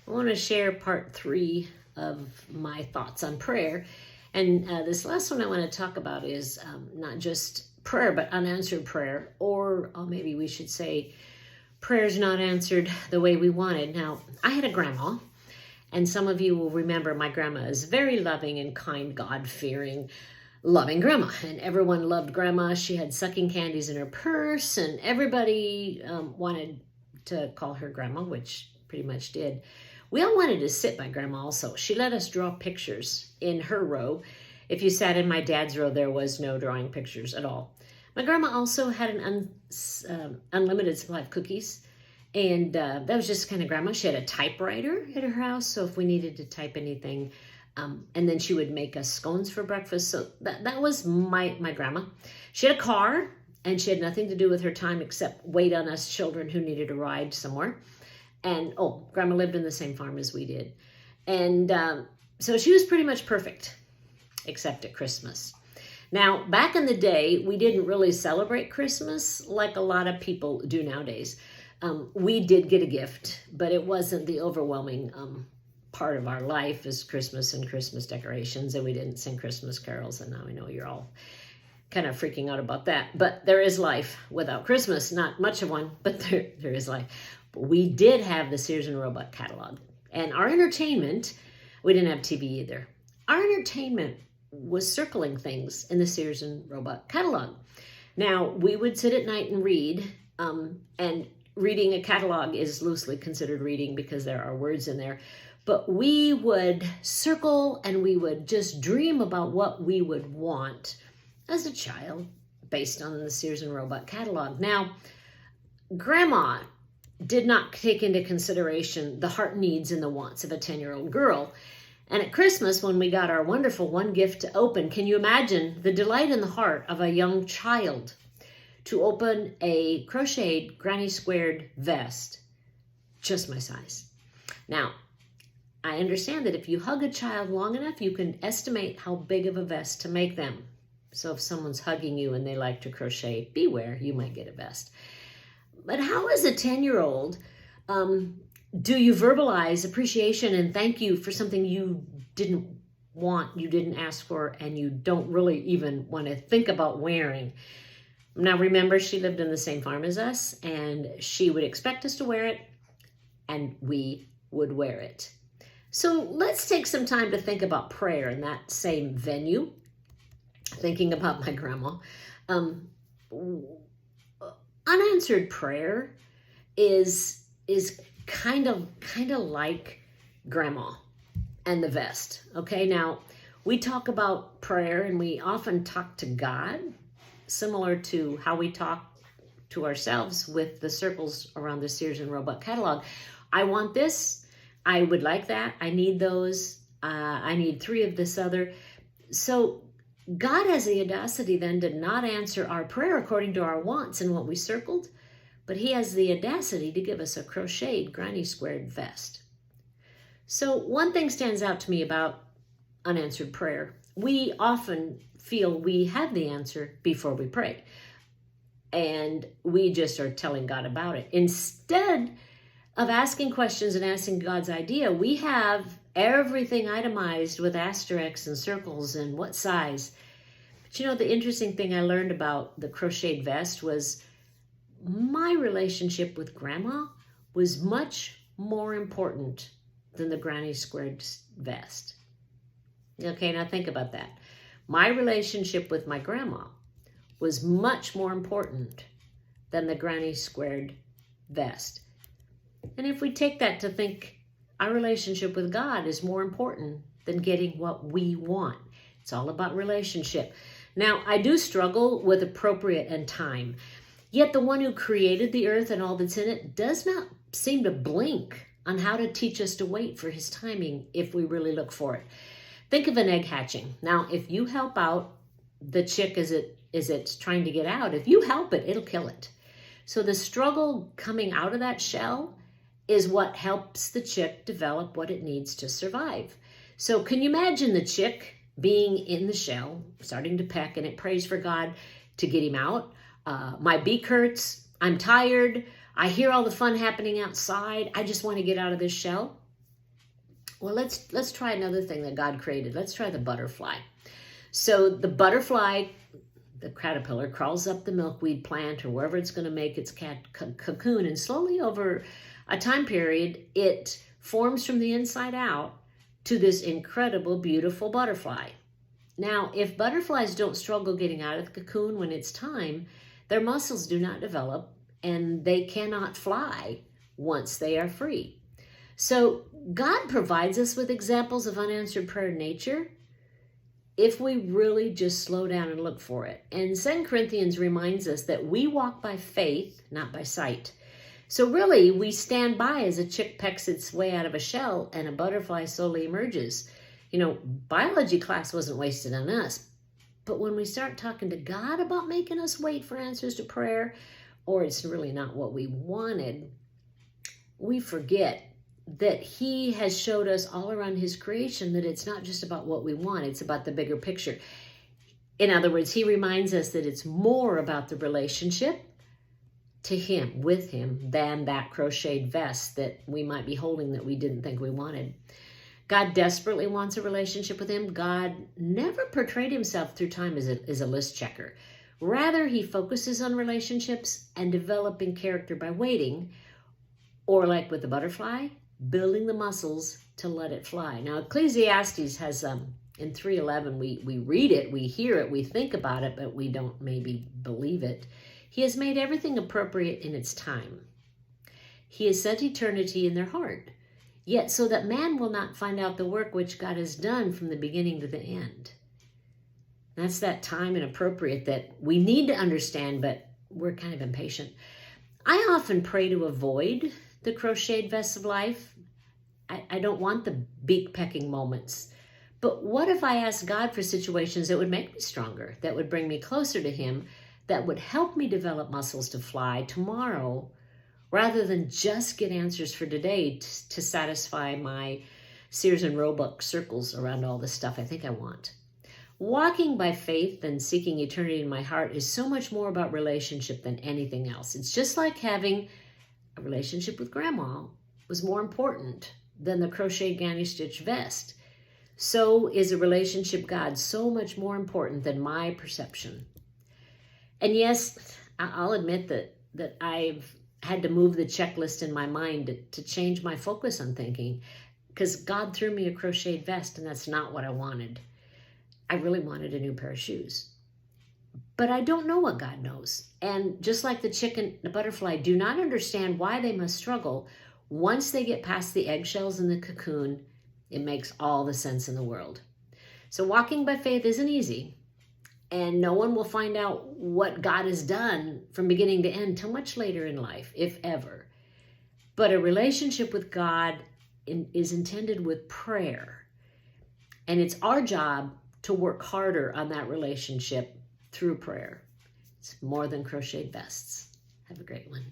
I want to share part 3 of my thoughts on prayer. And this last one I want to talk about is not just prayer, but unanswered prayer, or maybe we should say prayers not answered the way we wanted. Now, I had a grandma, and some of you will remember my grandma is very loving and kind, God-fearing, loving grandma. And everyone loved grandma. She had sucking candies in her purse, and everybody wanted to call her grandma, which pretty much did. We all wanted to sit by grandma also. She let us draw pictures in her row. If you sat in my dad's row, there was no drawing pictures at all. My grandma also had an unlimited supply of cookies. And that was just kind of grandma. She had a typewriter at her house. So if we needed to type anything, and then she would make us scones for breakfast. So that was my grandma. She had a car, and she had nothing to do with her time except wait on us children who needed a ride somewhere. And, grandma lived in the same farm as we did. And so she was pretty much perfect, except at Christmas. Now, back in the day, we didn't really celebrate Christmas like a lot of people do nowadays. We did get a gift, but it wasn't the overwhelming part of our life as Christmas and Christmas decorations, and we didn't sing Christmas carols, and now I know you're all kind of freaking out about that. But there is life without Christmas. Not much of one, but there is life. But we did have the Sears and Roebuck catalog. And our entertainment, we didn't have TV either. Our entertainment was circling things in the Sears and Roebuck catalog. Now, we would sit at night and read, and reading a catalog is loosely considered reading because there are words in there. But we would circle and we would just dream about what we would want as a child based on the Sears and Roebuck catalog. Now, Grandma did not take into consideration the heart needs and the wants of a 10-year-old girl. And at Christmas, when we got our wonderful one gift to open, can you imagine the delight in the heart of a young child to open a crocheted granny squared vest, just my size? Now, I understand that if you hug a child long enough, you can estimate how big of a vest to make them. So if someone's hugging you and they like to crochet, beware, you might get a vest. But how, as a 10-year-old, do you verbalize appreciation and thank you for something you didn't want, you didn't ask for, and you don't really even want to think about wearing? Now, remember, she lived in the same farm as us, and she would expect us to wear it, and we would wear it. So let's take some time to think about prayer in that same venue, thinking about my grandma. Unanswered prayer is kind of like grandma and the vest. Okay, now we talk about prayer and we often talk to God, similar to how we talk to ourselves with the circles around the Sears and Roebuck catalog. I want this. I would like that. I need those. I need 3 of this other. So God has the audacity then to not answer our prayer according to our wants and what we circled, but he has the audacity to give us a crocheted granny squared vest. So one thing stands out to me about unanswered prayer. We often feel we have the answer before we pray, and we just are telling God about it. Instead of asking questions and asking God's idea, we have everything itemized with asterisks and circles and what size. But you know, the interesting thing I learned about the crocheted vest was my relationship with grandma was much more important than the granny squared vest. Okay, now think about that. My relationship with my grandma was much more important than the granny squared vest. And if we take that to think, our relationship with God is more important than getting what we want. It's all about relationship. Now, I do struggle with appropriate and time. Yet the one who created the earth and all that's in it does not seem to blink on how to teach us to wait for his timing if we really look for it. Think of an egg hatching. Now, if you help out the chick as it's trying to get out, if you help it, it'll kill it. So the struggle coming out of that shell is what helps the chick develop what it needs to survive. So can you imagine the chick being in the shell, starting to peck, and it prays for God to get him out? My beak hurts. I'm tired. I hear all the fun happening outside. I just want to get out of this shell. Well, let's try another thing that God created. Let's try the butterfly. So the butterfly, the caterpillar, crawls up the milkweed plant or wherever it's going to make its cocoon, and slowly over a time period, it forms from the inside out to this incredible, beautiful butterfly. Now, if butterflies don't struggle getting out of the cocoon when it's time, their muscles do not develop and they cannot fly once they are free. So God provides us with examples of unanswered prayer in nature if we really just slow down and look for it. And 2 Corinthians reminds us that we walk by faith, not by sight. So really, we stand by as a chick pecks its way out of a shell and a butterfly slowly emerges. Biology class wasn't wasted on us. But when we start talking to God about making us wait for answers to prayer, or it's really not what we wanted, we forget that he has showed us all around his creation that it's not just about what we want, it's about the bigger picture. In other words, he reminds us that it's more about the relationship to him, with him, than that crocheted vest that we might be holding that we didn't think we wanted. God desperately wants a relationship with him. God never portrayed himself through time as a list checker. Rather, he focuses on relationships and developing character by waiting, or like with the butterfly, building the muscles to let it fly. Now, Ecclesiastes has, in 3:11, we read it, we hear it, we think about it, but we don't maybe believe it. He has made everything appropriate in its time. He has set eternity in their heart, yet so that man will not find out the work which God has done from the beginning to the end. That's that time and appropriate that we need to understand, but we're kind of impatient. I often pray to avoid the crocheted vests of life. I don't want the beak-pecking moments. But what if I asked God for situations that would make me stronger, that would bring me closer to him, that would help me develop muscles to fly tomorrow, rather than just get answers for today to satisfy my Sears and Roebuck circles around all the stuff I think I want. Walking by faith and seeking eternity in my heart is so much more about relationship than anything else. It's just like having a relationship with grandma was more important than the crocheted granny stitch vest. So is a relationship with God so much more important than my perception. And yes, I'll admit that I've had to move the checklist in my mind to change my focus on thinking, because God threw me a crocheted vest and that's not what I wanted. I really wanted a new pair of shoes. But I don't know what God knows. And just like the chicken, the butterfly do not understand why they must struggle. Once they get past the eggshells in the cocoon, it makes all the sense in the world. So walking by faith isn't easy. And no one will find out what God has done from beginning to end till much later in life, if ever. But a relationship with God is intended with prayer. And it's our job to work harder on that relationship through prayer. It's more than crocheted vests. Have a great one.